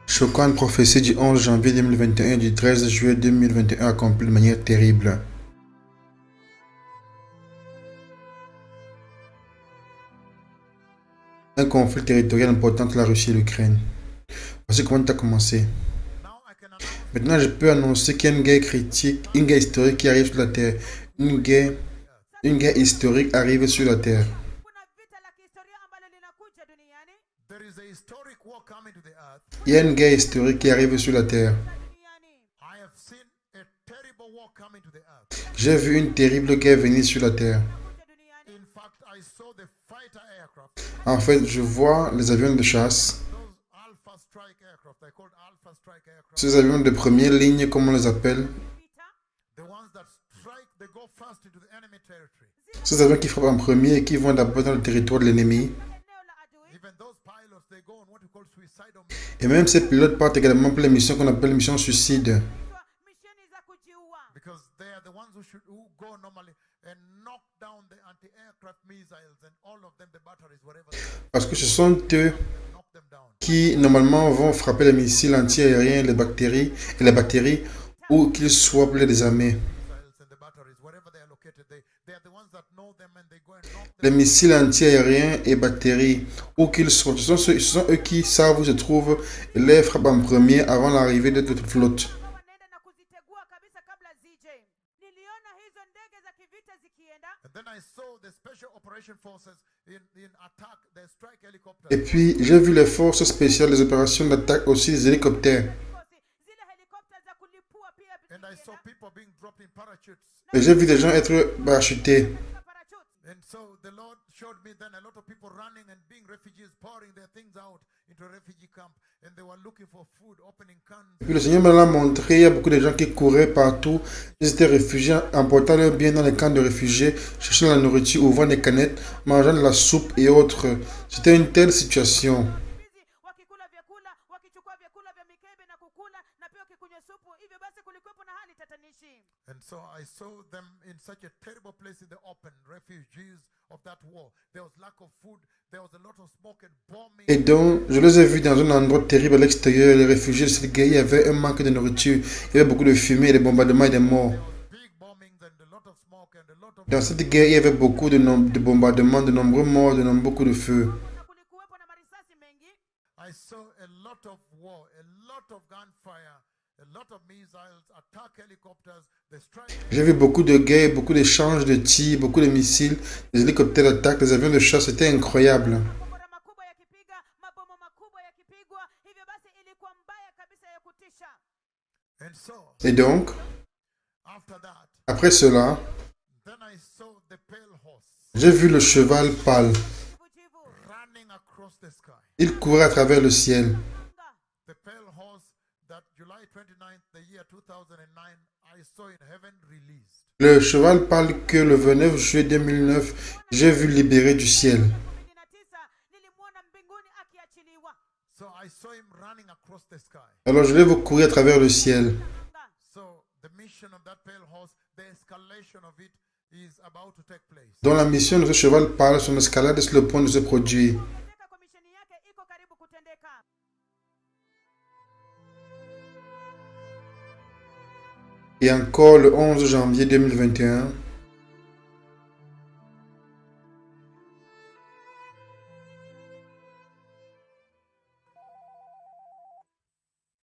Choquante prophétie du 11 janvier 2021 et du 13 juillet 2021 accomplie de manière terrible. Un conflit territorial important entre la Russie et l'Ukraine. Voici comment ça a commencé. Maintenant, je peux annoncer qu'il y a une guerre critique, une guerre historique qui arrive sur la Terre. Une guerre, une guerre historique arrive sur la Terre. Il y a une guerre historique qui arrive sur la Terre. J'ai vu une terrible guerre venir sur la Terre. En fait, je vois les avions de chasse. Ces avions de première ligne, comme on les appelle. Ces avions qui frappent en premier et qui vont d'abord dans le territoire de l'ennemi. Et même ces pilotes partent également pour les missions qu'on appelle missions suicides. Parce que ce sont eux qui normalement vont frapper les missiles anti-aériens, les batteries, ou qu'ils soient pour les désarmer. Les missiles anti-aériens et batteries, où qu'ils soient, ce sont eux qui savent où se trouvent et les frappent en premier avant l'arrivée de toute flotte. Et puis, j'ai vu les forces spéciales des opérations d'attaque aussi des hélicoptères. Et j'ai vu des gens être parachutés. Puis le Seigneur me l'a montré, il y a beaucoup de gens qui couraient partout. Ils étaient réfugiés, emportant leurs biens dans les camps de réfugiés, cherchant la nourriture, ouvrant des canettes, mangeant de la soupe et autres. C'était une telle situation. Et donc, je les ai vus dans un endroit terrible à l'extérieur. Les réfugiés de cette guerre, il y avait un manque de nourriture. Il y avait beaucoup de fumée, des bombardements et des morts. Dans cette guerre, il y avait beaucoup de bombardements, de nombreux morts, beaucoup de feux. J'ai vu beaucoup de guerres, beaucoup d'échanges de tirs, beaucoup de missiles, des hélicoptères d'attaque, des avions de chasse. C'était incroyable. Et donc, après cela, j'ai vu le cheval pâle. Il courait à travers le ciel. Le cheval pâle que le 29 juillet 2009, j'ai vu libérer du ciel. Alors je vais vous courir à travers le ciel. Dans la mission de ce cheval pâle, son escalade est sur le point de se produire. Et encore le 11 janvier 2021,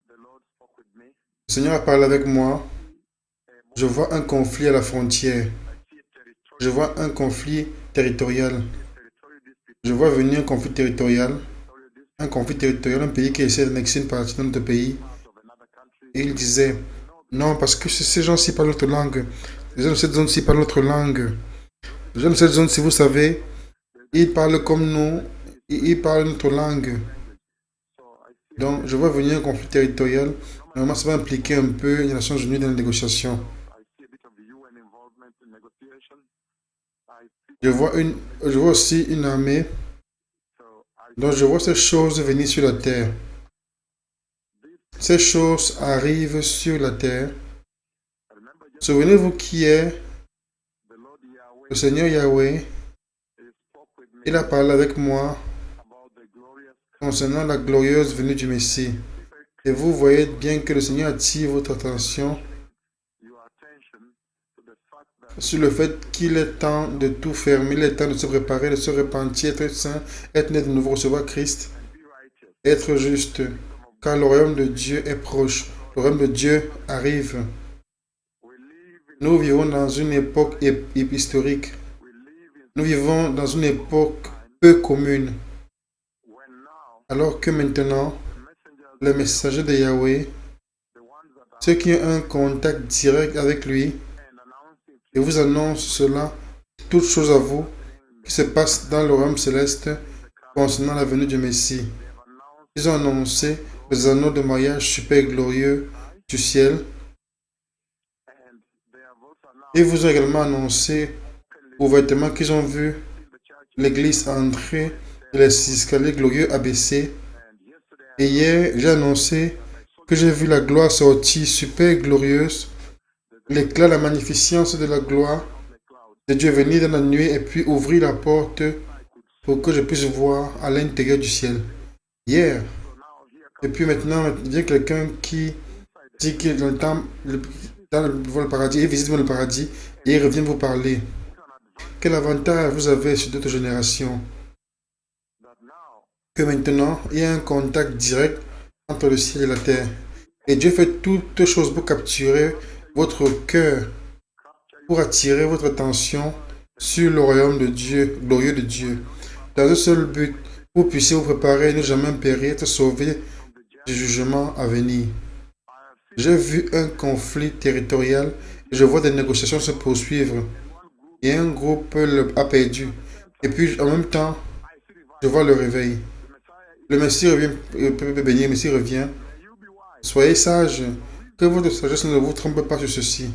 le Seigneur a parlé avec moi. Je vois un conflit à la frontière. Je vois un conflit territorial. Je vois venir un conflit territorial. Un conflit territorial, un pays qui essaie d'annexer une partie de notre pays. Et il disait, non, parce que ces gens-ci parlent notre langue. Les gens de cette zone-ci parlent notre langue. Les gens de cette zone-ci, vous savez, ils parlent comme nous. Ils parlent notre langue. Donc, je vois venir un conflit territorial. Normalement, ça va impliquer un peu les Nations Unies dans les négociations. Je vois aussi une armée. Donc, je vois ces choses venir sur la terre. Ces choses arrivent sur la terre. Souvenez-vous qui est le Seigneur Yahweh. Il a parlé avec moi concernant la glorieuse venue du Messie. Et vous voyez bien que le Seigneur attire votre attention sur le fait qu'il est temps de tout fermer, il est temps de se préparer, de se repentir, être saint, être né de nouveau, recevoir Christ, être juste, car le royaume de Dieu est proche, le royaume de Dieu arrive. Nous vivons dans une époque historique, nous vivons dans une époque peu commune, alors que maintenant, les messagers de Yahweh, ceux qui ont un contact direct avec lui, et vous annoncent cela, toutes choses à vous, qui se passent dans le royaume céleste concernant la venue du Messie. Ils ont annoncé les anneaux de mariage super glorieux du ciel. Ils vous ont également annoncé ouvertement qu'ils ont vu l'église entrer et les escaliers glorieux abaissés. Et hier, j'ai annoncé que j'ai vu la gloire sortir super glorieuse, l'éclat, la magnificence de la gloire de Dieu venir dans la nuit et puis ouvrir la porte pour que je puisse voir à l'intérieur du ciel. Hier, et puis maintenant, il vient quelqu'un qui dit qu'il est dans le temps, dans le paradis, il visite le paradis et il revient vous parler. Quel avantage vous avez sur d'autres générations? Que maintenant, il y a un contact direct entre le ciel et la terre. Et Dieu fait toutes choses pour capturer votre cœur, pour attirer votre attention sur le royaume de Dieu, glorieux de Dieu. Dans un seul but, vous puissiez vous préparer, ne jamais périr, être sauvé du jugement à venir. J'ai vu un conflit territorial et je vois des négociations se poursuivre. Et un groupe a perdu. Et puis en même temps, je vois le réveil. Le Messie revient, peut bénir, le Messie revient. Soyez sages, que votre sagesse ne vous trompe pas sur ceci.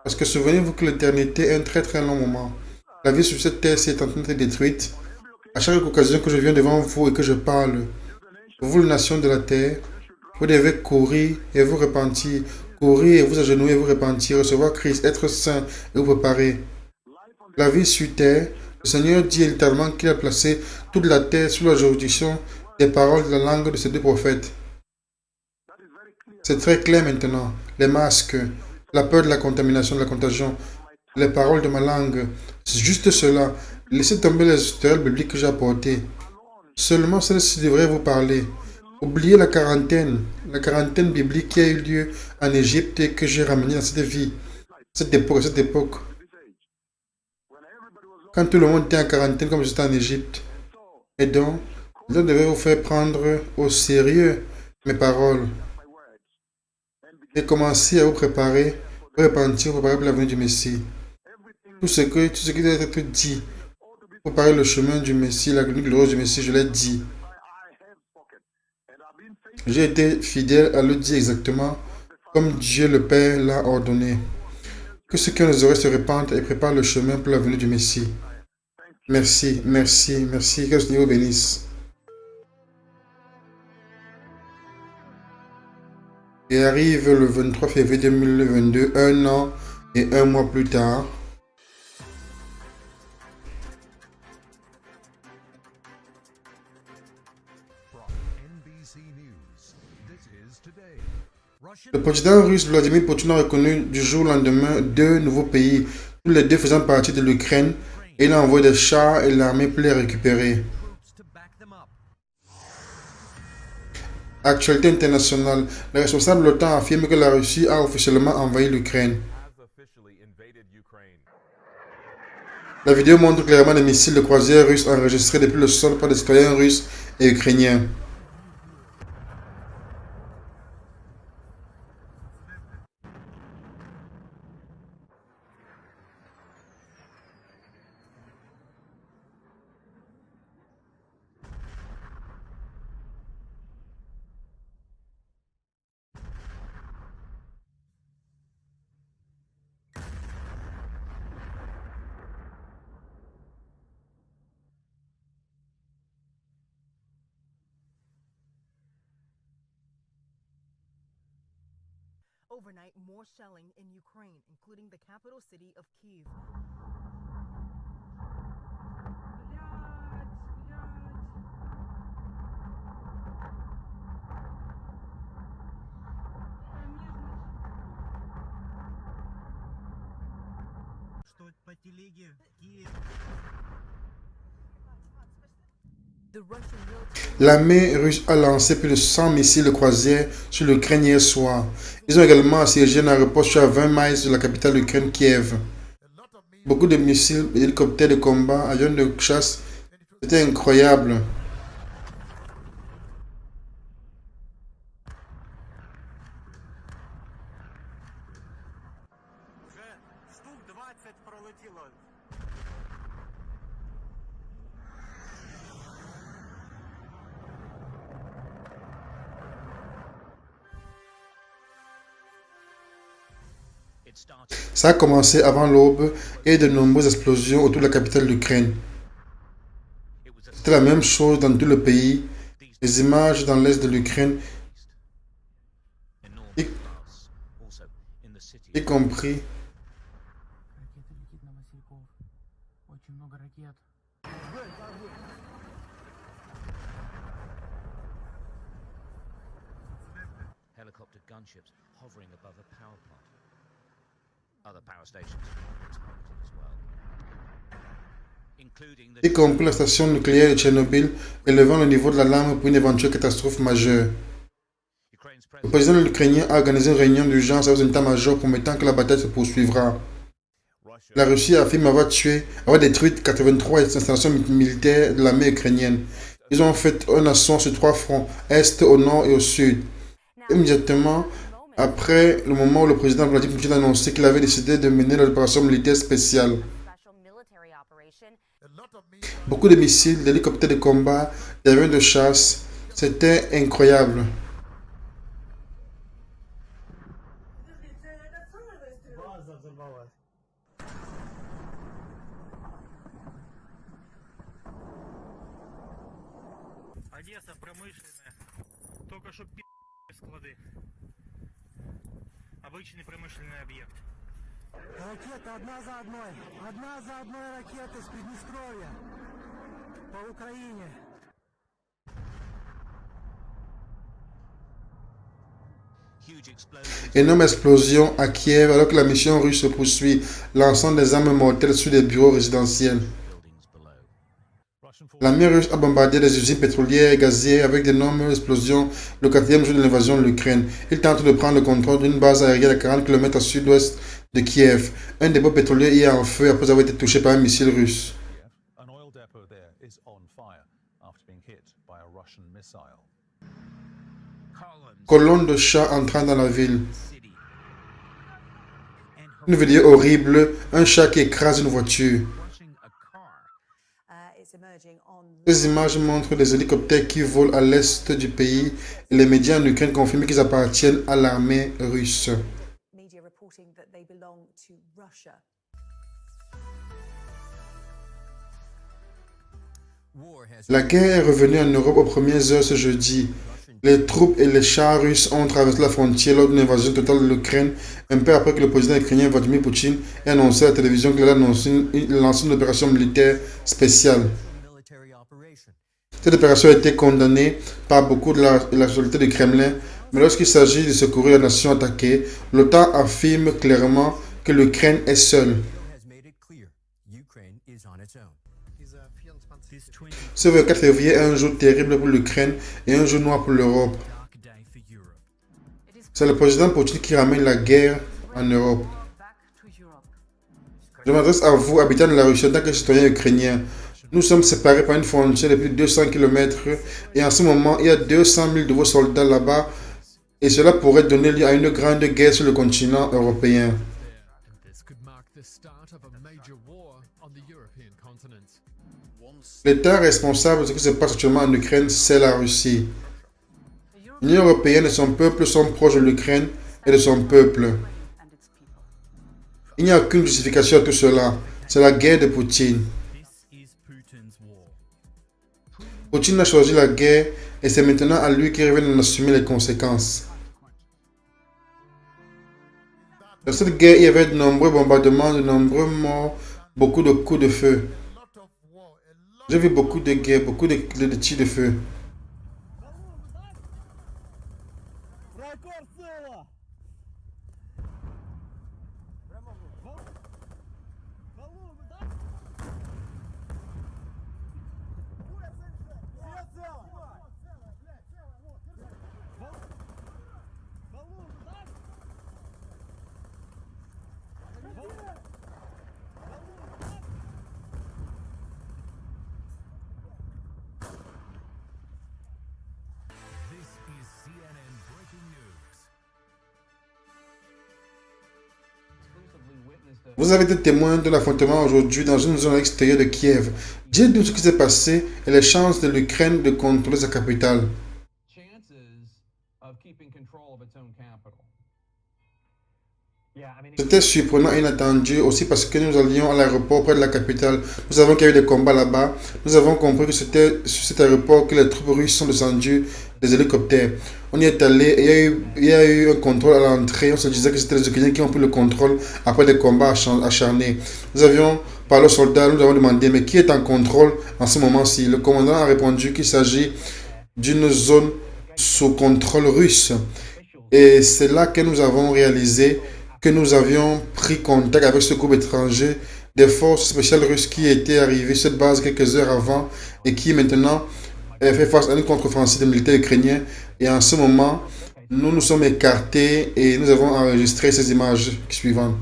Parce que souvenez-vous que l'éternité est un très très long moment. La vie sur cette terre est en train d'être détruite. À chaque occasion que je viens devant vous et que je parle, vous, les nations de la terre, vous devez courir et vous repentir. Courir et vous agenouiller et vous repentir, recevoir Christ, être saint et vous préparer. La vie sur terre, le Seigneur dit littéralement qu'il a placé toute la terre sous la juridiction des paroles de la langue de ces deux prophètes. C'est très clair maintenant. Les masques, la peur de la contamination, de la contagion, les paroles de ma langue. C'est juste cela. Laissez tomber les tutoriels bibliques que j'ai apportés. Seulement celle-ci devrait vous parler. Oubliez la quarantaine biblique qui a eu lieu en Égypte et que j'ai ramenée dans cette vie, cette époque. Quand tout le monde était en quarantaine comme j'étais en Égypte. Et donc, je devais vous faire prendre au sérieux mes paroles et commencer à vous préparer, vous repentir, vous préparer pour la venue du Messie. Tout ce qui doit être dit, préparer le chemin du Messie, la glorieuse du Messie, je l'ai dit. J'ai été fidèle à le dire exactement comme Dieu le Père l'a ordonné. Que ceux qui ont les oreilles se répandent et préparent le chemin pour la venue du Messie. Merci, merci, merci. Que le Seigneur vous bénisse. Et arrive le 23 février 2022, un an et un mois plus tard. Le président russe Vladimir Poutine a reconnu du jour au lendemain deux nouveaux pays, tous les deux faisant partie de l'Ukraine, et il a envoyé des chars et l'armée pour les récupérer. Actualité internationale, les responsables de l'OTAN affirment que la Russie a officiellement envahi l'Ukraine. La vidéo montre clairement des missiles de croisière russes enregistrés depuis le sol par des citoyens russes et ukrainiens. Overnight, more shelling in Ukraine, including the capital city of Kyiv. The Russian military L'armée russe a lancé plus de 100 missiles de croisière sur l'Ukraine hier soir. Ils ont également assiégé un aéroport situé à 20 miles de la capitale ukrainienne Kiev. Beaucoup de missiles, hélicoptères de combat, avions de chasse. C'était incroyable. Вже штук 20 пролетіло. Ça a commencé avant l'aube et de nombreuses explosions autour de la capitale d'Ukraine. C'était la même chose dans tout le pays. Les images dans l'est de l'Ukraine, y, y compris Ракета летит на Васильков. Очень много ракет. Helicopter gunships hovering above a power plant. Other power stations were targeted as well, including the y compris la station nucléaire de Tchernobyl, élevant le niveau de l'alarme pour une éventuelle catastrophe majeure. Ukraine's Le president. président ukrainien a organisé une réunion d'urgence avec un état-major promettant que la bataille se poursuivra. La Russie affirme avoir détruit 83 installations militaires de l'armée ukrainienne. Ils ont fait un assaut sur 3 fronts, est, au nord et au sud. Immédiatement après le moment où le président Vladimir Poutine a annoncé qu'il avait décidé de mener l'opération militaire spéciale. Beaucoup de missiles, d'hélicoptères de combat, d'avions de chasse, c'était incroyable. База взорвалась. Одесса промышленная. Только что склады. Обычный промышленный объект. Ракеты одна за одной. Одна за одной ракеты с Приднестровья. По Украине. Huge explosions. Énorme explosion à Kiev alors que la mission russe se poursuit, lançant des armes mortelles sur des bureaux résidentiels. Buildings below. L'armée russe a bombardé des usines pétrolières et gazières avec d'énormes explosions le quatrième jour de l'invasion de l'Ukraine. Il tente de prendre le contrôle d'une base aérienne à 40 km au sud-ouest de Kiev. Un dépôt pétrolier y est en feu après avoir été touché par un missile russe. An oil depot there is on fire after being hit by a Russian missile. Columns. Colonne de chats entrant dans la ville. City. And Une vidéo horrible, un chat qui écrase une voiture. crushing a car. Ces images montrent des hélicoptères qui volent à l'est du pays et les médias en Ukraine confirment qu'ils appartiennent à l'armée russe. Media reporting that they belong to Russia. La guerre est revenue en Europe aux premières heures ce jeudi. Les troupes et les chars russes ont traversé la frontière lors d'une invasion totale de l'Ukraine, un peu après que le président ukrainien Vladimir Poutine ait annoncé à la télévision qu'il allait lancer une opération militaire spéciale. Cette opération a été condamnée par beaucoup de la majorité du Kremlin, mais lorsqu'il s'agit de secourir la nation attaquée, l'OTAN affirme clairement que l'Ukraine est seule. Ce 24 février est un jour terrible pour l'Ukraine et un jour noir pour l'Europe. C'est le président Poutine qui ramène la guerre en Europe. back to Europe. Je m'adresse à vous, habitants de la Russie, en tant que citoyens ukrainiens. Nous sommes séparés par une frontière de plus de 200 km et en ce moment, il y a 200 000 de vos soldats là-bas et cela pourrait donner lieu à une grande guerre sur le continent européen. This could mark the start of a major war on the European continent. L'État responsable de ce qui se passe actuellement en Ukraine, c'est la Russie. L'Union européenne et son peuple sont proches de l'Ukraine et de son peuple. And its people. Il n'y a aucune justification à tout cela. C'est la guerre de Poutine. This is Putin's war. Poutine a choisi la guerre et c'est maintenant à lui qui revient d'en assumer les conséquences. Dans cette guerre, il y avait de nombreux bombardements, de nombreux morts, beaucoup de coups de feu. J'ai vu beaucoup de guerres, beaucoup de tirs de feu. Vous avez été témoin de l'affrontement aujourd'hui dans une zone extérieure de Kiev. Dites-nous ce qui s'est passé et les chances de l'Ukraine de contrôler sa capitale. C'était surprenant et inattendu aussi parce que nous allions à l'aéroport près de la capitale. Nous savons qu'il y a eu des combats là-bas. Nous avons compris que c'était sur cet aéroport que les troupes russes sont descendues des hélicoptères. On y est allé et il y a eu un contrôle à l'entrée. On se disait que c'était les Ukrainiens qui ont pris le contrôle après des combats acharnés. Nous avions parlé aux soldats, nous avons demandé mais qui est en contrôle en ce moment-ci. Le commandant a répondu qu'il s'agit d'une zone sous contrôle russe. Et c'est là que nous avons réalisé que nous avions pris contact avec ce groupe étranger des forces spéciales russes qui étaient arrivées sur cette base quelques heures avant et qui maintenant fait face à une contre-offensive des militaires ukrainiens. Et en ce moment, nous nous sommes écartés et nous avons enregistré ces images suivantes.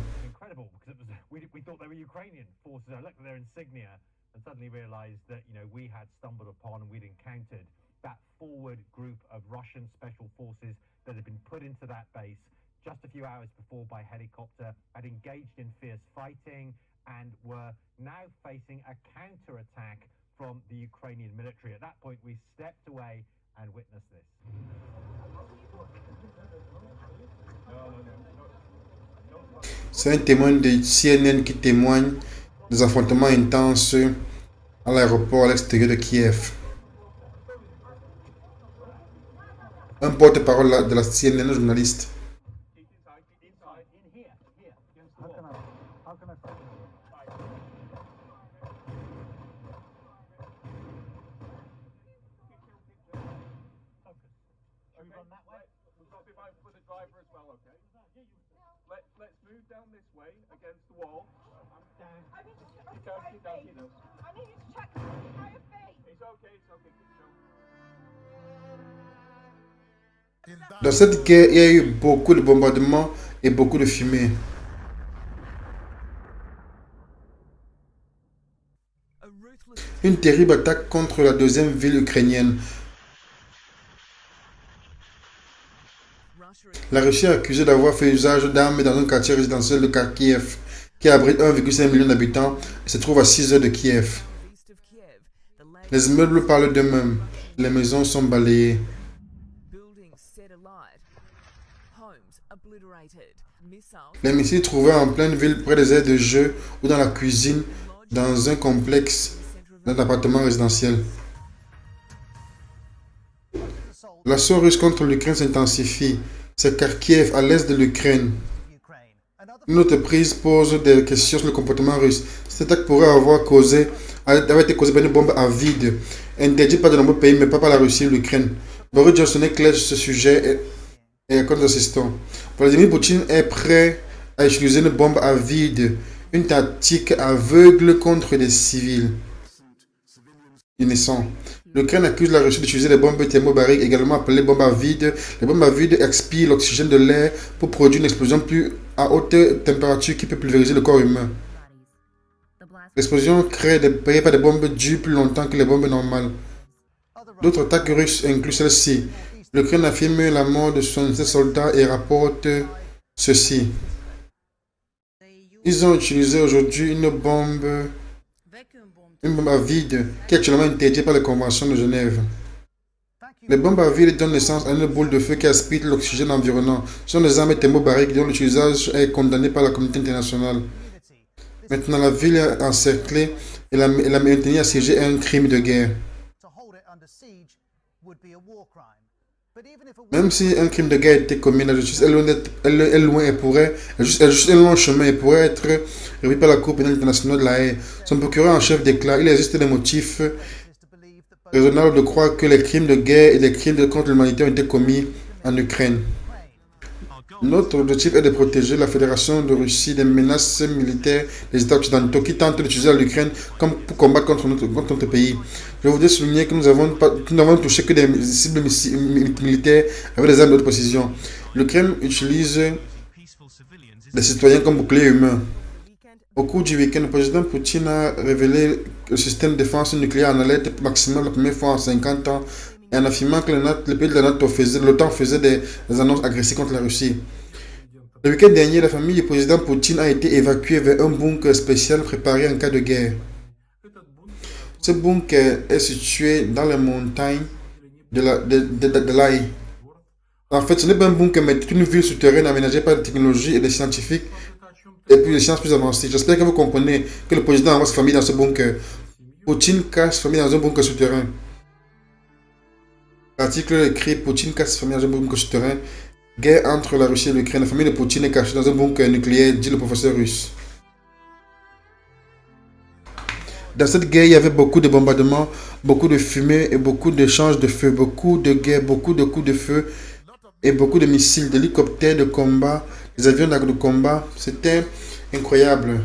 Just a few hours before by helicopter, had engaged in fierce fighting and were now facing a counter-attack from the Ukrainian military. At that point, we stepped away and witnessed this. C'est un témoin de CNN qui témoigne des affrontements intenses à l'aéroport à l'extérieur de Kiev. Un porte-parole de la CNN, un journaliste. Dans cette guerre, il y a eu beaucoup de bombardements et beaucoup de fumée. Une terrible attaque contre la deuxième ville ukrainienne. La Russie est accusée d'avoir fait usage d'armes dans un quartier résidentiel de Kharkiv qui abrite 1,5 million d'habitants et se trouve à 6 heures de Kiev. Les immeubles parlent d'eux-mêmes. Les maisons sont balayées. Les missiles trouvés en pleine ville près des aires de jeu ou dans la cuisine dans un complexe d'un appartement résidentiel. L'assaut russe contre l'Ukraine s'intensifie. C'est Kharkiv, à l'est de l'Ukraine. Une autre prise pose des questions sur le comportement russe. Cette attaque pourrait avoir été causée par une bombe à vide, interdite par de nombreux pays, mais pas par la Russie et l'Ukraine. Boris Johnson est clair sur ce sujet et accorde assistants. Vladimir Poutine est prêt à utiliser une bombe à vide, une tactique aveugle contre des civils innocents. L'Ukraine accuse la Russie d'utiliser les bombes thermobariques, également appelées bombes à vide. Les bombes à vide expirent l'oxygène de l'air pour produire une explosion à haute température qui peut pulvériser le corps humain. L'explosion crée pas des bombes durent plus longtemps que les bombes normales. D'autres attaques russes incluent celle-ci. L'Ukraine affirme la mort de 67 soldats et rapporte ceci. Ils ont utilisé aujourd'hui une bombe à vide qui est actuellement interdite par les conventions de Genève. Les bombes à vide donnent naissance à une boule de feu qui aspire l'oxygène environnant. Ce sont des armes thermobariques dont l'utilisation est condamné par la communauté internationale. Maintenant, la ville est encerclée et la maintenir assiégée est un crime de guerre. Même si un crime de guerre a été commis, la justice est loin et pourrait, juste un long chemin et pourrait être révisée par la Cour pénale internationale de la Haye. Son procureur en chef déclare qu'il existe des motifs raisonnables de croire que les crimes de guerre et les crimes contre l'humanité ont été commis en Ukraine. Notre objectif est de protéger la Fédération de Russie des menaces militaires des États occidentaux qui tentent d'utiliser l'Ukraine comme pour combattre contre notre pays. Je voudrais souligner que nous n'avons touché que des cibles militaires avec des armes de haute précision. L'Ukraine utilise des citoyens comme boucliers humains. Au cours du week-end, le président Poutine a révélé le système de défense nucléaire en alerte maximale la première fois en 50 ans et en affirmant que les pays de la NATO l'OTAN faisait des annonces agressives contre la Russie. Le week-end dernier, la famille du président Poutine a été évacuée vers un bunker spécial préparé en cas de guerre. Ce bunker est situé dans les montagnes de l'Aï. En fait, ce n'est pas un bunker, mais une ville souterraine aménagée par des technologies et des scientifiques et puis des sciences plus avancées. J'espère que vous comprenez que le président envoie sa famille dans ce bunker. Poutine cache sa famille dans un bunker souterrain. L'article écrit Poutine cache sa famille dans un bunker souterrain. Guerre entre la Russie et l'Ukraine. La famille de Poutine est cachée dans un bunker nucléaire, dit le professeur russe. Dans cette guerre, il y avait beaucoup de bombardements, beaucoup de fumée et beaucoup d'échanges de feu, beaucoup de guerres, beaucoup de coups de feu et beaucoup de missiles, d'hélicoptères de combat, des avions de combat. C'était incroyable.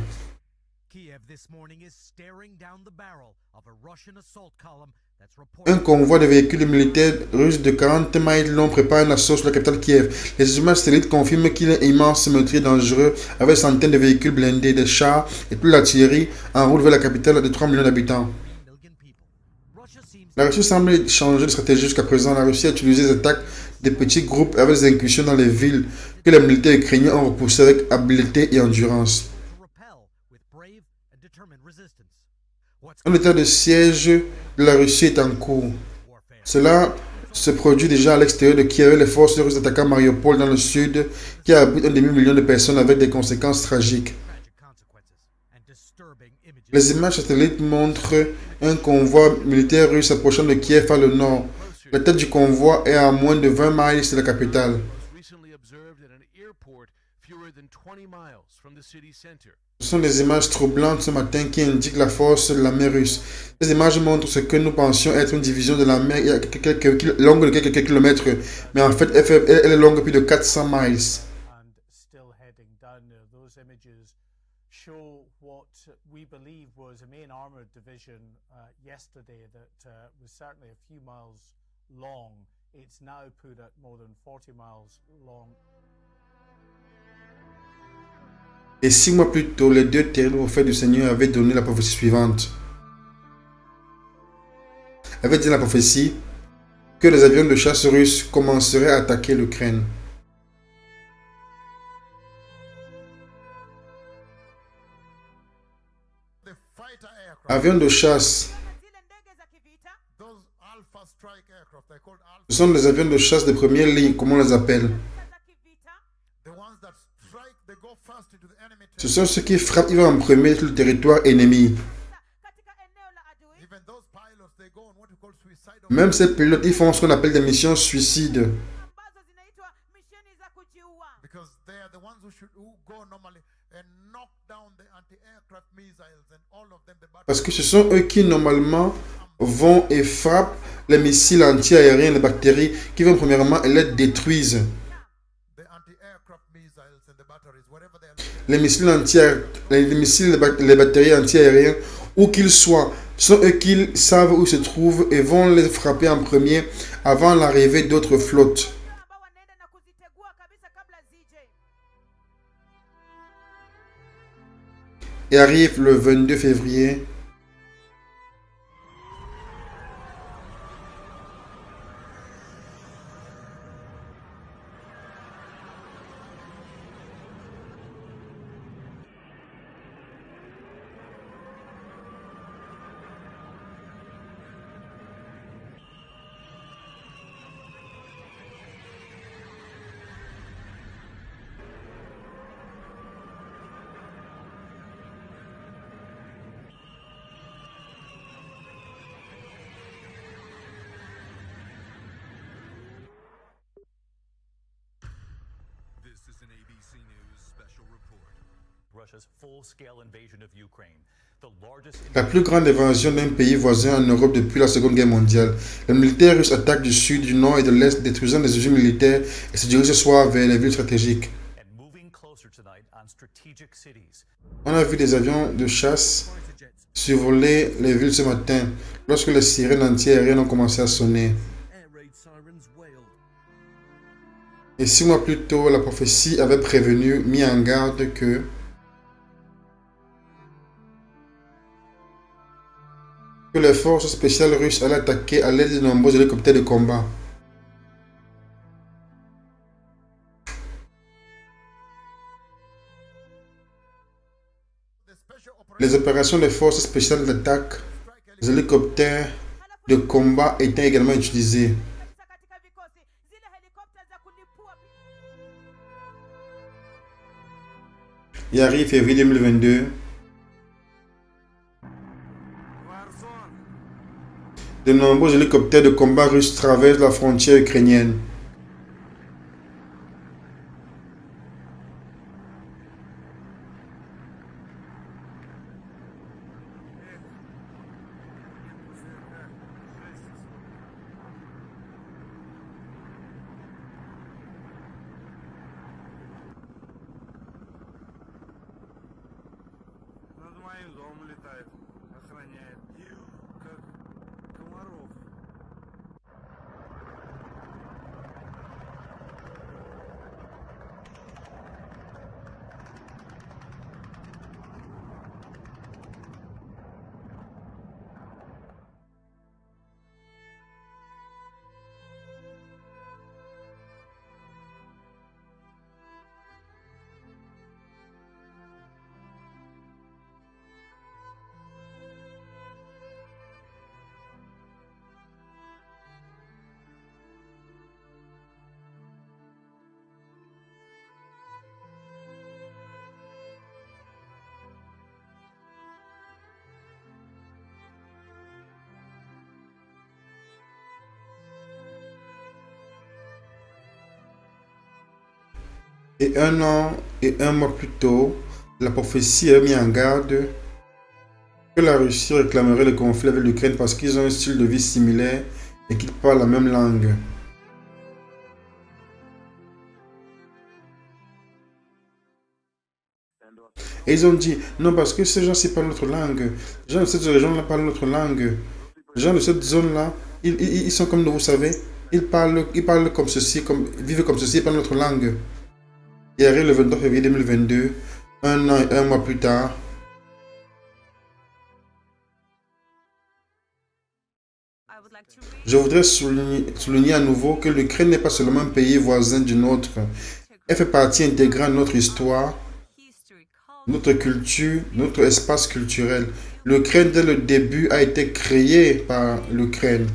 Un convoi de véhicules militaires russes de 40 miles long prépare un assaut sur la capitale Kiev. Les images satellites confirment qu'il est immense, meurtrier, dangereux, avec centaines de véhicules blindés, des chars et toute l'artillerie en route vers la capitale de 3 millions d'habitants. La Russie semble changer de stratégie jusqu'à présent. La Russie a utilisé des attaques de petits groupes avec des incursions dans les villes que les militaires ukrainiens ont repoussées avec habileté et endurance. Un état de siège de la Russie est en cours. Cela se produit déjà à l'extérieur de Kiev. Les forces russes attaquent Mariupol dans le sud, qui abrite un demi-million de personnes avec des conséquences tragiques. Les images satellites montrent un convoi militaire russe approchant de Kiev à le nord. La tête du convoi est à moins de 20 miles de la capitale. Ce sont des images troublantes ce matin qui indiquent la force de la mer russe. Ces images montrent ce que nous pensions être une division de la mer longue de quelques kilomètres, mais en fait elle est longue plus de 400 miles. Et 6 mois plus tôt, les deux terribles prophètes du Seigneur avaient donné la prophétie suivante. Avaient dit la prophétie que les avions de chasse russes commenceraient à attaquer l'Ukraine. Avions de chasse. Ce sont les avions de chasse de première ligne, comme on les appelle. Ce sont ceux qui frappent, ils vont en premier sur le territoire ennemi. Même ces pilotes, ils font ce qu'on appelle des missions suicides. Parce que ce sont eux qui, normalement, vont et frappent les missiles anti-aériens, les bactéries, qui vont premièrement et les détruisent. Les missiles les batteries anti-aériens, où qu'ils soient, sont eux qui savent où ils se trouvent et vont les frapper en premier avant l'arrivée d'autres flottes. Et arrive le 22 février. La plus grande invasion d'un pays voisin en Europe depuis la Seconde Guerre mondiale. Les militaires russes attaquent du sud, du nord et de l'est, détruisant des usines militaires et se dirigent ce soir vers les villes stratégiques. On a vu des avions de chasse survoler les villes ce matin, lorsque les sirènes anti-aériennes ont commencé à sonner. Et 6 mois plus tôt, la prophétie avait prévenu, mis en garde que les forces spéciales russes allaient attaquer à l'aide de nombreux hélicoptères de combat. opérations des forces spéciales d'attaque, les hélicoptères de combat étaient également utilisés. Il arrive février 2022. De nombreux hélicoptères de combat russes traversent la frontière ukrainienne. Над моим домом летает, охраняет, как комаров. Et 1 an et 1 mois plus tôt, la prophétie a mis en garde que la Russie réclamerait le conflit avec l'Ukraine parce qu'ils ont un style de vie similaire et qu'ils parlent la même langue. Et ils ont dit, non, parce que ces gens-ci parlent notre langue. Les gens de cette région-là parlent notre langue. Les gens de cette zone-là, ils sont comme nous, vous savez. Ils parlent comme ceci, vivent comme ceci, ils parlent notre langue. Il arrive le 23 février 2022, 1 an et 1 mois plus tard. Je voudrais souligner à nouveau que l'Ukraine n'est pas seulement un pays voisin du nôtre. Elle fait partie intégrante de notre histoire, notre culture, notre espace culturel. L'Ukraine, dès le début, a été créée par l'Ukraine.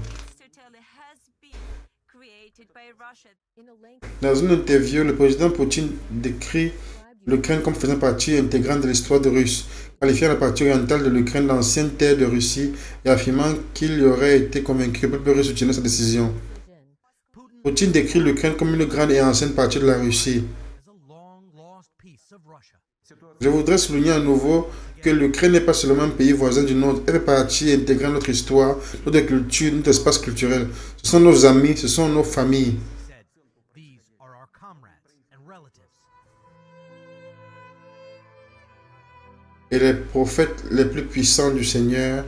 Dans une interview, le président Poutine décrit l'Ukraine comme faisant partie intégrante de l'histoire de Russe, qualifiant la partie orientale de l'Ukraine d'ancienne terre de Russie et affirmant qu'il aurait été convaincu que le peuple russe soutiendrait sa décision. Poutine décrit l'Ukraine comme une grande et ancienne partie de la Russie. Je voudrais souligner à nouveau que l'Ukraine n'est pas seulement un pays voisin du nôtre, elle fait partie intégrante de notre histoire, notre culture, notre espace culturel. Ce sont nos amis, ce sont nos familles. Et les prophètes les plus puissants du Seigneur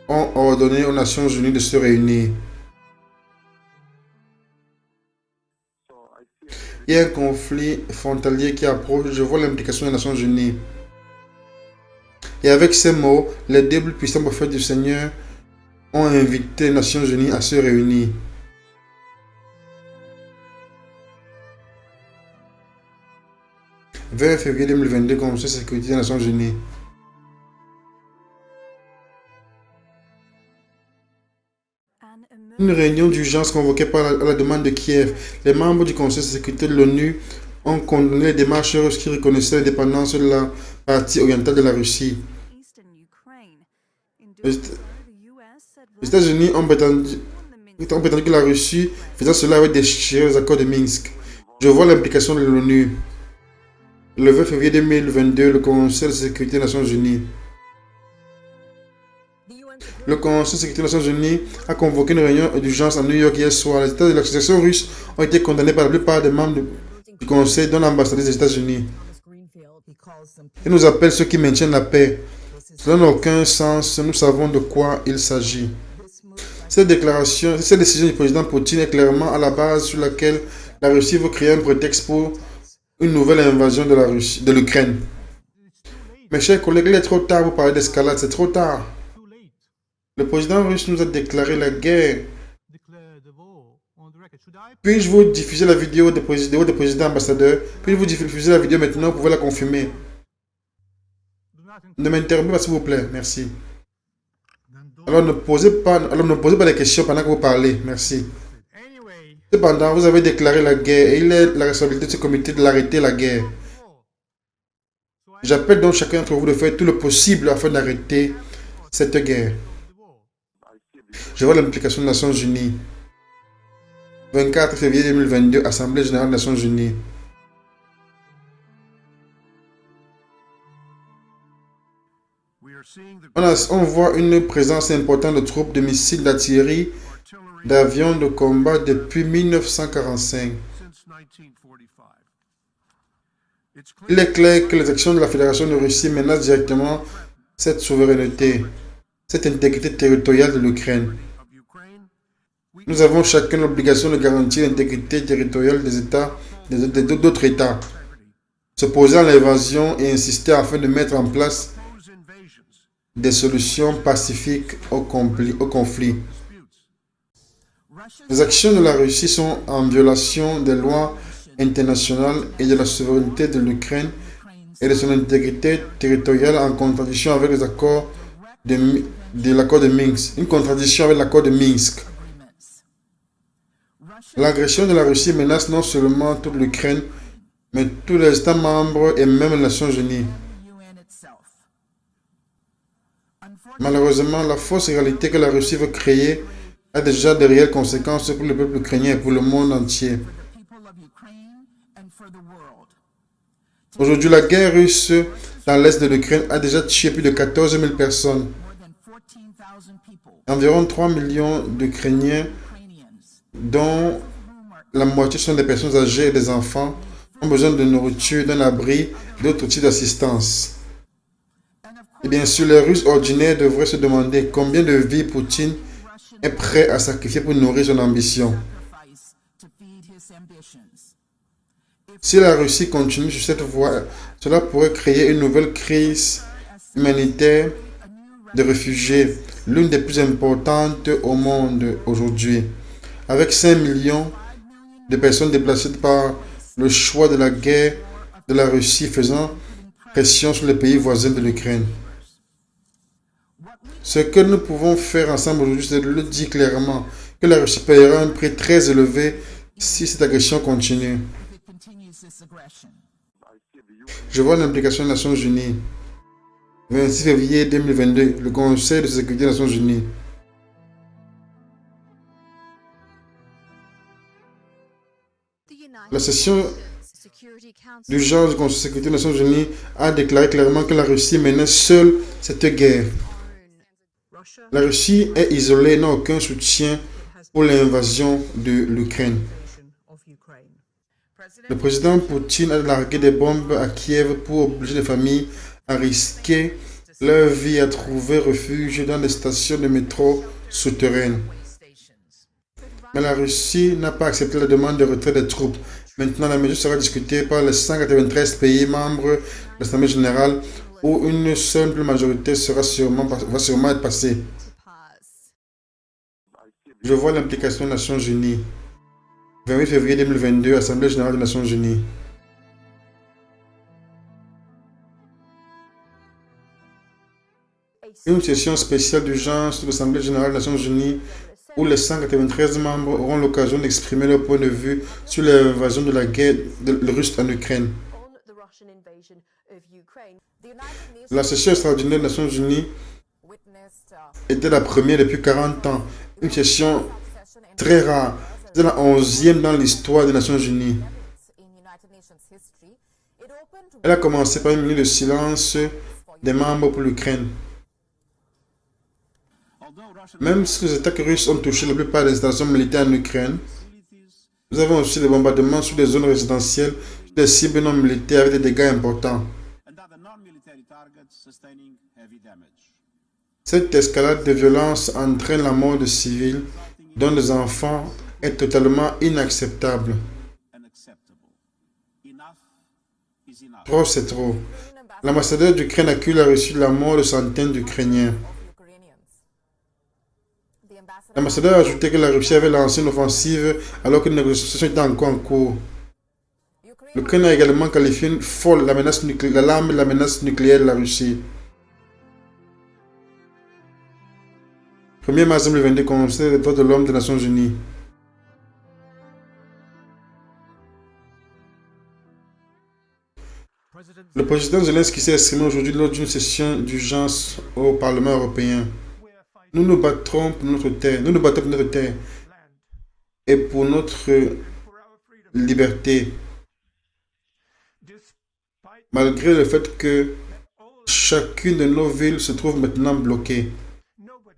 ont ordonné aux Nations Unies de se réunir. Il y a un conflit frontalier qui approche, je vois l'implication des Nations Unies. Et avec ces mots, les deux plus puissants prophètes du Seigneur ont invité les Nations Unies à se réunir. « 20 février 2022, Conseil de sécurité des Nations Unies. Une réunion d'urgence convoquée à la demande de Kiev. Les membres du Conseil de sécurité de l'ONU ont condamné les démarches russes qui reconnaissaient l'indépendance de la partie orientale de la Russie. Les États-Unis ont prétendu que la Russie faisant cela avait déchiré les accords de Minsk. Je vois l'implication de l'ONU. Le 20 février 2022, le Conseil de sécurité des Nations Unies. Le Conseil de sécurité des Nations Unies a convoqué une réunion d'urgence à New York hier soir. Les États de l'association russe ont été condamnés par la plupart des membres du Conseil, dont l'ambassadeur des États-Unis. Il nous appelle ceux qui maintiennent la paix. Cela n'a aucun sens, nous savons de quoi il s'agit. Cette décision du président Poutine est clairement à la base sur laquelle la Russie veut créer un prétexte pour une nouvelle invasion de l'Ukraine. Mes chers collègues, il est trop tard pour parler d'escalade, c'est trop tard. Le président russe nous a déclaré la guerre. Puis-je vous diffuser la vidéo des présidents ambassadeurs? Puis-je vous diffuser la vidéo maintenant? Vous pouvez la confirmer. Ne m'interrompez pas, s'il vous plaît. Merci. Alors ne posez pas les questions pendant que vous parlez. Merci. Cependant, vous avez déclaré la guerre et il est la responsabilité de ce comité de l'arrêter la guerre. J'appelle donc chacun d'entre vous de faire tout le possible afin d'arrêter cette guerre. Je vois l'implication des Nations Unies. 24 février 2022, Assemblée générale des Nations Unies. On voit une présence importante de troupes, de missiles, d'artillerie, d'avions de combat depuis 1945. Il est clair que les actions de la Fédération de Russie menacent directement cette souveraineté, cette intégrité territoriale de l'Ukraine. Nous avons chacun l'obligation de garantir l'intégrité territoriale des États, d'autres États, s'opposer à l'invasion et insister afin de mettre en place des solutions pacifiques au conflit. Les actions de la Russie sont en violation des lois internationales et de la souveraineté de l'Ukraine et de son intégrité territoriale, en contradiction avec les accords de l'accord de Minsk. Une contradiction avec l'accord de Minsk. L'agression de la Russie menace non seulement toute l'Ukraine, mais tous les États membres et même les Nations Unies. Malheureusement, la fausse réalité que la Russie veut créer a déjà de réelles conséquences pour le peuple ukrainien et pour le monde entier. Aujourd'hui, la guerre russe dans l'est de l'Ukraine a déjà tué plus de 14 000 personnes. Environ 3 millions d'Ukrainiens, dont la moitié sont des personnes âgées et des enfants, ont besoin de nourriture, d'un abri, d'autres types d'assistance. Et bien sûr, les Russes ordinaires devraient se demander combien de vies Poutine est prêt à sacrifier pour nourrir son ambition. Si la Russie continue sur cette voie, cela pourrait créer une nouvelle crise humanitaire de réfugiés, l'une des plus importantes au monde aujourd'hui, avec 5 millions de personnes déplacées par le choix de la guerre de la Russie faisant pression sur les pays voisins de l'Ukraine. Ce que nous pouvons faire ensemble aujourd'hui, c'est de le dire clairement que la Russie paiera un prix très élevé si cette agression continue. Je vois l'implication des Nations Unies. 26 février 2022, le Conseil de sécurité des Nations Unies. La session d'urgence du Conseil de sécurité des Nations Unies a déclaré clairement que la Russie menait seule cette guerre. La Russie est isolée et n'a aucun soutien pour l'invasion de l'Ukraine. Le président Poutine a largué des bombes à Kiev pour obliger les familles à risquer leur vie à trouver refuge dans des stations de métro souterraines. Mais la Russie n'a pas accepté la demande de retrait des troupes. Maintenant, la mesure sera discutée par les 193 pays membres de l'Assemblée générale où une simple majorité va sûrement être passée. Je vois l'implication des Nations Unies. 28 février 2022, Assemblée générale des Nations Unies. Une session spéciale d'urgence de l'Assemblée générale des Nations Unies où les 193 membres auront l'occasion d'exprimer leur point de vue sur l'invasion de la guerre russe en Ukraine. La session extraordinaire des Nations Unies était la première depuis 40 ans. Une session très rare. C'est la 11e dans l'histoire des Nations Unies. Elle a commencé par une minute de silence des membres pour l'Ukraine. Même si les attaques russes ont touché la plupart des installations militaires en Ukraine, nous avons aussi des bombardements sur des zones résidentielles, sur des cibles non militaires avec des dégâts importants. Cette escalade de violence entraîne la mort de civils, dont des enfants, est totalement inacceptable. Trop, c'est trop. L'ambassadeur d'Ukraine accuse la Russie de la mort de centaines d'Ukrainiens. L'ambassadeur a ajouté que la Russie avait lancé une offensive alors que les négociations étaient encore en cours. L'Ukraine a également qualifié folle l'alarme de la menace nucléaire de la Russie. 1er mars 2022, Conseil des droits de l'homme des Nations Unies. Le président Zelensky s'est exprimé aujourd'hui lors d'une session d'urgence au Parlement européen. Nous nous battrons pour notre terre. Nous nous battons pour notre terre et pour notre liberté. Malgré le fait que chacune de nos villes se trouve maintenant bloquée,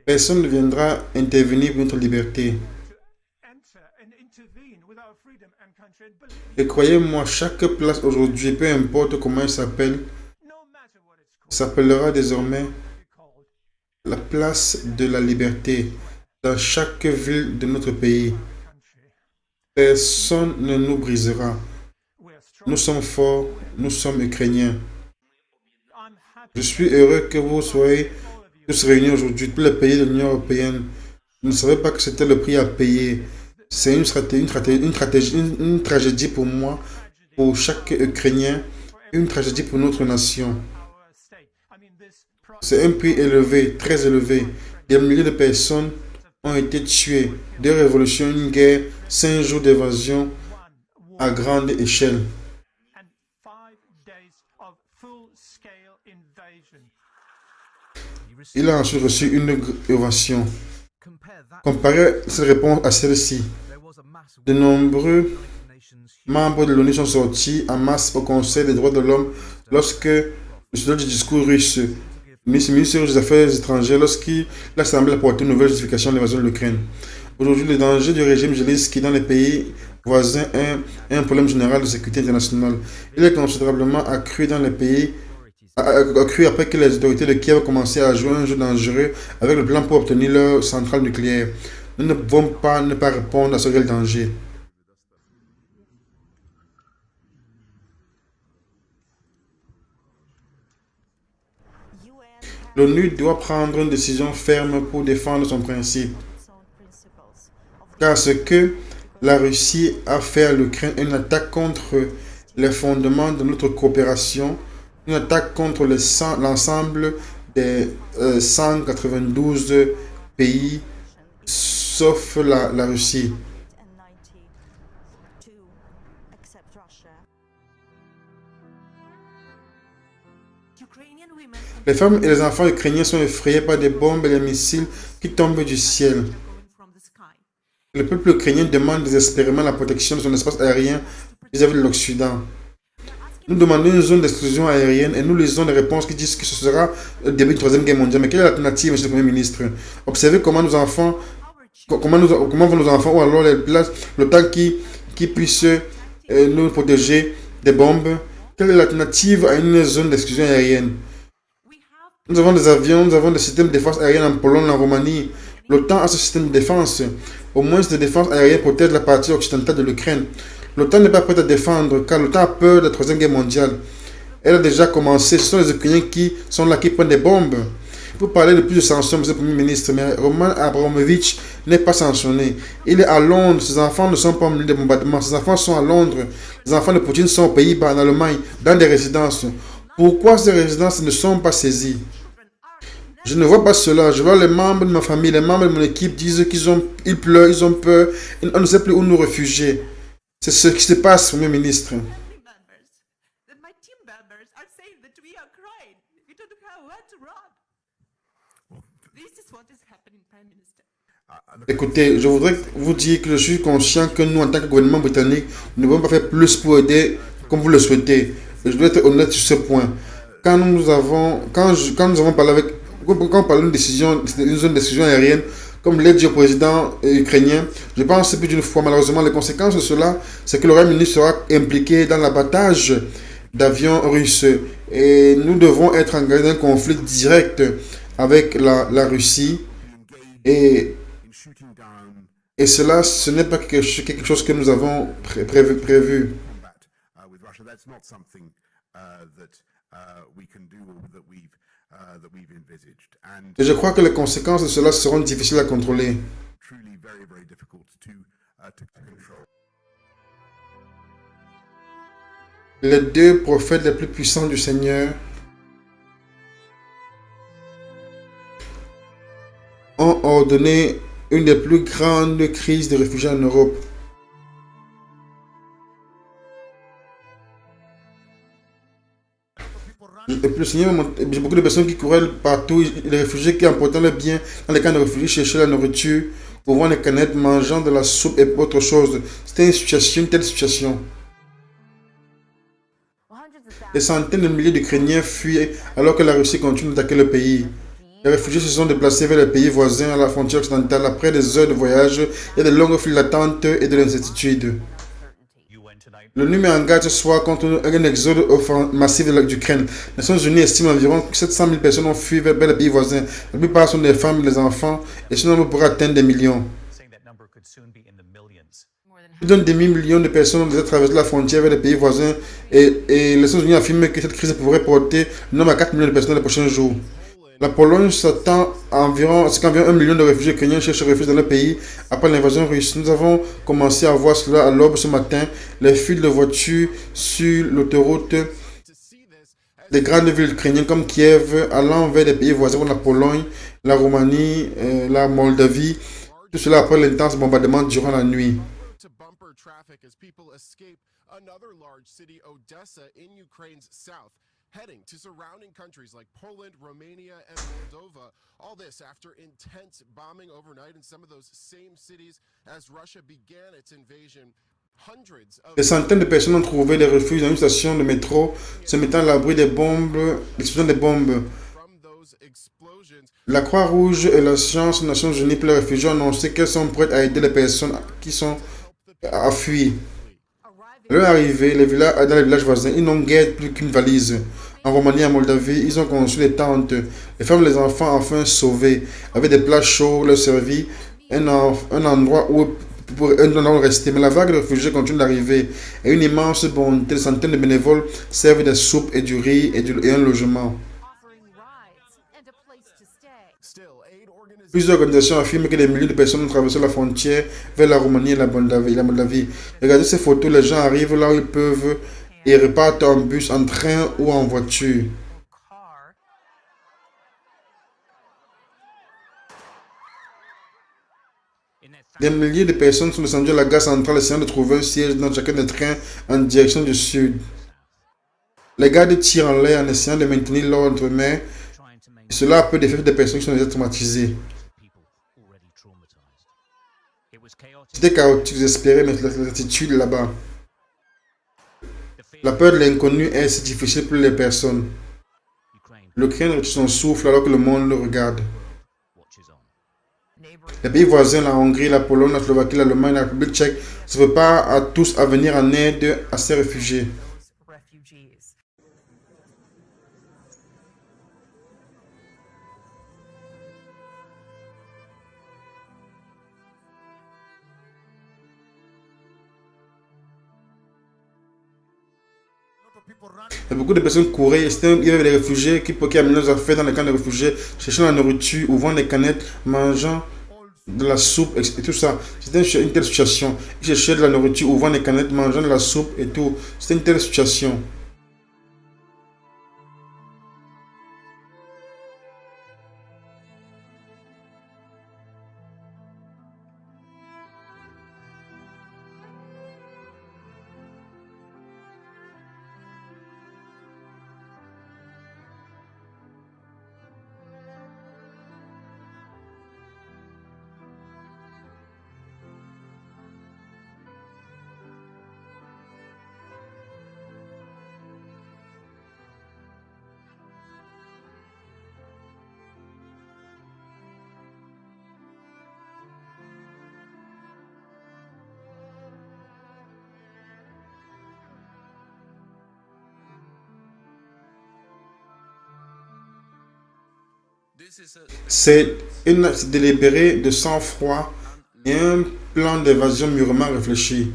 personne ne viendra intervenir pour notre liberté. Et croyez-moi, chaque place aujourd'hui, peu importe comment elle s'appelle, s'appellera désormais la place de la liberté dans chaque ville de notre pays. Personne ne nous brisera. Nous sommes forts, nous sommes ukrainiens. Je suis heureux que vous soyez tous réunis aujourd'hui, tous les pays de l'Union européenne. Je ne savais pas que c'était le prix à payer. C'est une tragédie pour moi, pour chaque Ukrainien, une tragédie pour notre nation. C'est un prix élevé, très élevé. Des milliers de personnes ont été tuées. 2 révolutions, une guerre, 5 jours d'évasion à grande échelle. Il a ensuite reçu une ovation. Comparez cette réponse à celle-ci. De nombreux membres de l'ONU sont sortis en masse au Conseil des droits de l'homme lorsque le discours russe, le ministre des Affaires étrangères, lorsqu'il a semblé apporter une nouvelle justification de l'invasion de l'Ukraine. Aujourd'hui, le danger du régime Zelensky dans les pays voisins est un problème général de sécurité internationale. Il est considérablement accru dans les pays accru après que les autorités de Kiev ont commencé à jouer un jeu dangereux avec le plan pour obtenir leur centrale nucléaire. Nous ne pouvons pas ne pas répondre à ce réel danger. L'ONU doit prendre une décision ferme pour défendre son principe. Car ce que la Russie a fait à l'Ukraine est une attaque contre les fondements de notre coopération, une attaque contre l'ensemble des 192 pays, sauf la Russie. Les femmes et les enfants ukrainiens sont effrayés par des bombes et des missiles qui tombent du ciel. Le peuple ukrainien demande désespérément la protection de son espace aérien vis-à-vis de l'Occident. Nous demandons une zone d'exclusion aérienne et nous lisons des réponses qui disent que ce sera le début de la 3e guerre mondiale. Mais quelle est l'alternative, monsieur le Premier ministre? Observez comment nos enfants, comment vont nos enfants, ou alors les places, le temps qui puisse nous protéger des bombes. Quelle est l'alternative à une zone d'exclusion aérienne? Nous avons des avions, nous avons des systèmes de défense aérienne en Pologne, en Roumanie. L'OTAN a ce système de défense. Au moins, de défense aérienne protège la partie occidentale de l'Ukraine. L'OTAN n'est pas prête à défendre, car l'OTAN a peur de la 3e guerre mondiale. Elle a déjà commencé. Ce sont les Ukrainiens qui sont là, qui prennent des bombes. Vous parlez de plus de sanctions, monsieur le Premier ministre, mais Roman Abramovich n'est pas sanctionné. Il est à Londres. Ses enfants ne sont pas au milieu des bombardements. Ses enfants sont à Londres. Les enfants de Poutine sont aux Pays-Bas, en Allemagne, dans des résidences. Pourquoi ces résidences ne sont pas saisies? Je ne vois pas cela. Je vois les membres de ma famille, les membres de mon équipe disent qu'ils pleurent, ils ont peur. On ne sait plus où nous réfugier. C'est ce qui se passe, Premier ministre. Écoutez, je voudrais vous dire que je suis conscient que nous, en tant que gouvernement britannique, nous ne pouvons pas faire plus pour aider comme vous le souhaitez. Je dois être honnête sur ce point. Quand nous avons parlé avec... Quand on parle d'une décision, une zone de décision aérienne, comme l'aide du président ukrainien, je pense plus d'une fois, malheureusement, les conséquences de cela, c'est que le Royaume-Uni sera impliqué dans l'abattage d'avions russes. Et nous devons être engagés dans un conflit direct avec la Russie. Et cela, ce n'est pas quelque chose que nous avons prévu. Et je crois que les conséquences de cela seront difficiles à contrôler. Les deux prophètes les plus puissants du Seigneur ont ordonné une des plus grandes crises de réfugiés en Europe. Et puis le Seigneur, j'ai beaucoup de personnes qui couraient partout, les réfugiés qui emportaient leurs biens dans les camps de réfugiés, cherchaient la nourriture, ouvrant les canettes, mangeant de la soupe et autre chose. C'était une telle situation. Des centaines de milliers d'Ukrainiens fuient alors que la Russie continue d'attaquer le pays. Les réfugiés se sont déplacés vers les pays voisins à la frontière occidentale. Après des heures de voyage, il y a de longues files d'attente et de l'incertitude. L'ONU met en garde ce soir contre un exode massif d'Ukraine. Les Nations Unies estiment environ 700 000 personnes ont fui vers les pays voisins. La plupart sont des femmes et des enfants, et ce nombre pourrait atteindre des millions. Plus d'un demi-million de personnes ont déjà traversé la frontière vers les pays voisins, et les Nations Unies affirment que cette crise pourrait porter le nombre à 4 millions de personnes dans les prochains jours. La Pologne s'attend à environ 1 million de réfugiés ukrainiens cherchent refuge dans le pays après l'invasion russe. Nous avons commencé à voir cela à l'aube ce matin. Les fuites de voitures sur l'autoroute des grandes villes ukrainiennes comme Kiev allant vers des pays voisins comme la Pologne, la Roumanie, la Moldavie. Tout cela après l'intense bombardement durant la nuit. Heading to surrounding countries like Poland, Romania, and Moldova. All this after intense bombing overnight in some of those same cities as Russia began its invasion. Des centaines de personnes ont trouvé des refuges dans une station de métro, se mettant à l'abri des bombes, l'explosion des bombes. La Croix-Rouge et l'Agence des Nations Unies pour les réfugiés ont annoncé qu'elles sont prêtes à aider les personnes qui sont à fuir. À leur arrivée, dans les villages voisins, ils n'ont guère plus qu'une valise. En Roumanie et en Moldavie, ils ont conçu des tentes. Les femmes et les enfants enfin sauvés, avec des plats chauds leur servis, un endroit où rester. Mais la vague de réfugiés continue d'arriver. Et une immense bonté, des centaines de bénévoles servent des soupes et du riz et un logement. Plusieurs organisations affirment que des milliers de personnes ont traversé la frontière vers la Roumanie et la Moldavie. Regardez ces photos, les gens arrivent là où ils peuvent et repartent en bus, en train ou en voiture. Des milliers de personnes sont descendues à la gare centrale essayant de trouver un siège dans chacun des trains en direction du sud. Les gardes tirent en l'air en essayant de maintenir l'ordre, mais cela peut défaire des personnes qui sont déjà traumatisées. C'était chaotique, désespéré, mais l'attitude là-bas. La peur de l'inconnu est si difficile pour les personnes. L'Ukraine retient son souffle alors que le monde le regarde. Les pays voisins, la Hongrie, la Pologne, la Slovaquie, l'Allemagne, la République tchèque, se préparent à tous à venir en aide à ces réfugiés. Et beaucoup de personnes couraient, il y avait des réfugiés qui amenaient leurs affaires dans les camps de réfugiés, cherchant la nourriture, ouvrant des canettes, mangeant de la soupe et tout ça. C'était une telle situation. Ils cherchaient de la nourriture, ouvrant des canettes, mangeant de la soupe et tout. C'était une telle situation. C'est une acte délibéré de sang-froid et un plan d'évasion mûrement réfléchi.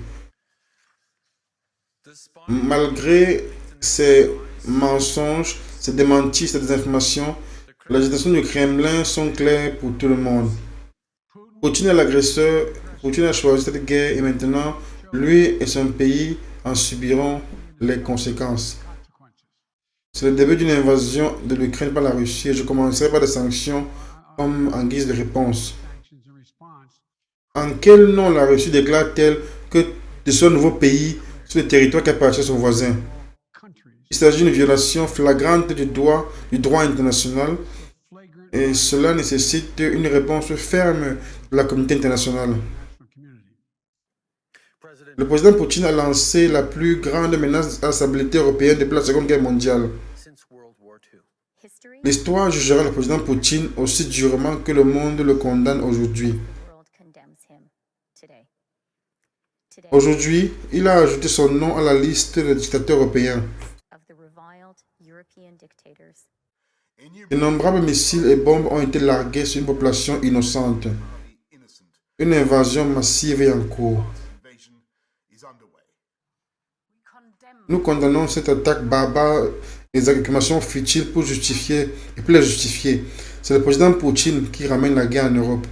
Malgré ces mensonges, ces démentis, ces désinformations, l'agitation du Kremlin sont claires pour tout le monde. Poutine est l'agresseur, Poutine a choisi cette guerre et maintenant, lui et son pays en subiront les conséquences. C'est le début d'une invasion de l'Ukraine par la Russie et je commencerai par des sanctions comme en guise de réponse. En quel nom la Russie déclare-t-elle que de son nouveau pays sur le territoire qui appartient à son voisin? Il s'agit d'une violation flagrante du droit international et cela nécessite une réponse ferme de la communauté internationale. Le président Poutine a lancé la plus grande menace à la stabilité européenne depuis la Seconde Guerre mondiale. L'histoire jugera le président Poutine aussi durement que le monde le condamne aujourd'hui. Aujourd'hui, il a ajouté son nom à la liste des dictateurs européens. D'innombrables missiles et bombes ont été largués sur une population innocente. Une invasion massive est en cours. Nous condamnons cette attaque barbare et les acclamations futiles pour les justifier. C'est le président Poutine qui ramène la guerre en Europe.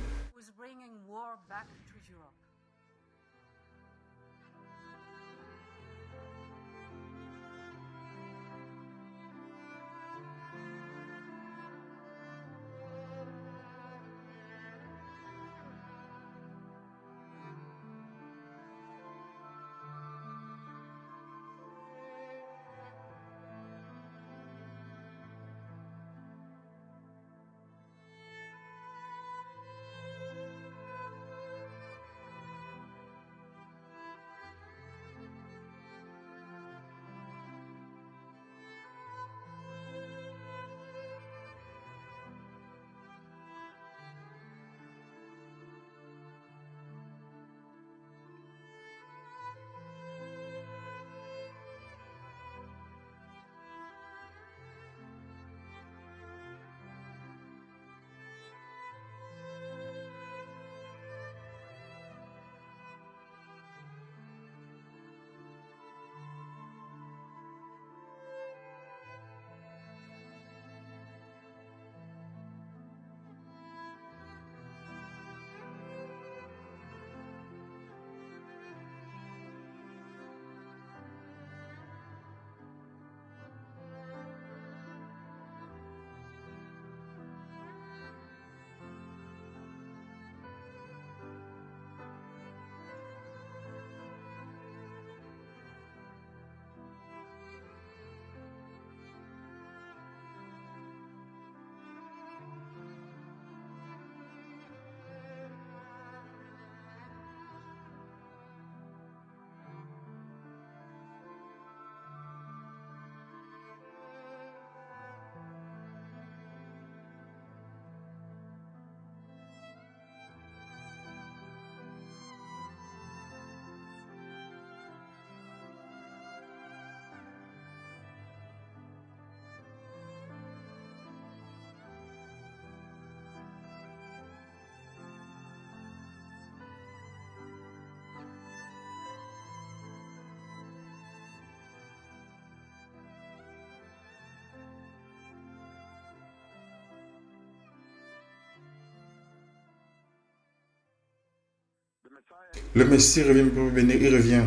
Le Messie revient pour venir, il revient.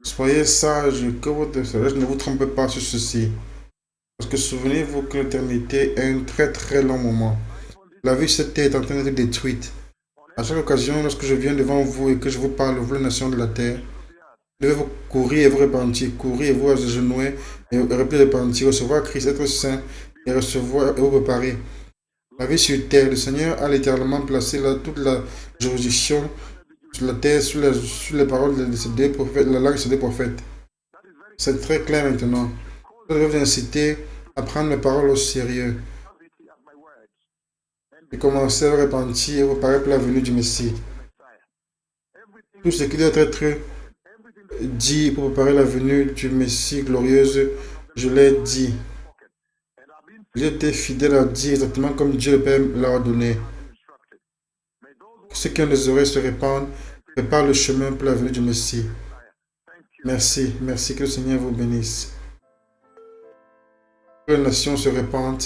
Soyez sages, que votre sagesse ne vous trompe pas sur ceci. Parce que souvenez-vous que l'éternité est un très très long moment. La vie sur cette terre est en train d'être détruite. À chaque occasion, lorsque je viens devant vous et que je vous parle, vous les nations de la terre, vous devez vous courir et vous repentir, courir et vous agenouiller et repentir, recevoir Christ, être saint et recevoir et vous préparer. La vie sur terre, le Seigneur a littéralement placé toute la juridiction sur la terre, sur les paroles de ces deux prophètes, la langue de ces deux prophètes. C'est très clair maintenant. Je vais vous inciter à prendre mes paroles au sérieux et commencer à repentir et vous préparer pour la venue du Messie. Tout ce qui doit être dit pour préparer la venue du Messie glorieuse, je l'ai dit. J'ai été fidèle à dire exactement comme Dieu le Père l'a ordonné. Que ceux qui ont des oreilles se répandent, préparent le chemin pour la venue du Messie. Merci, merci, que le Seigneur vous bénisse. Que les nations se répandent.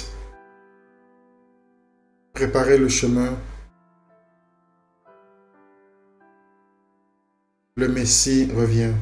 Préparez le chemin. Le Messie revient.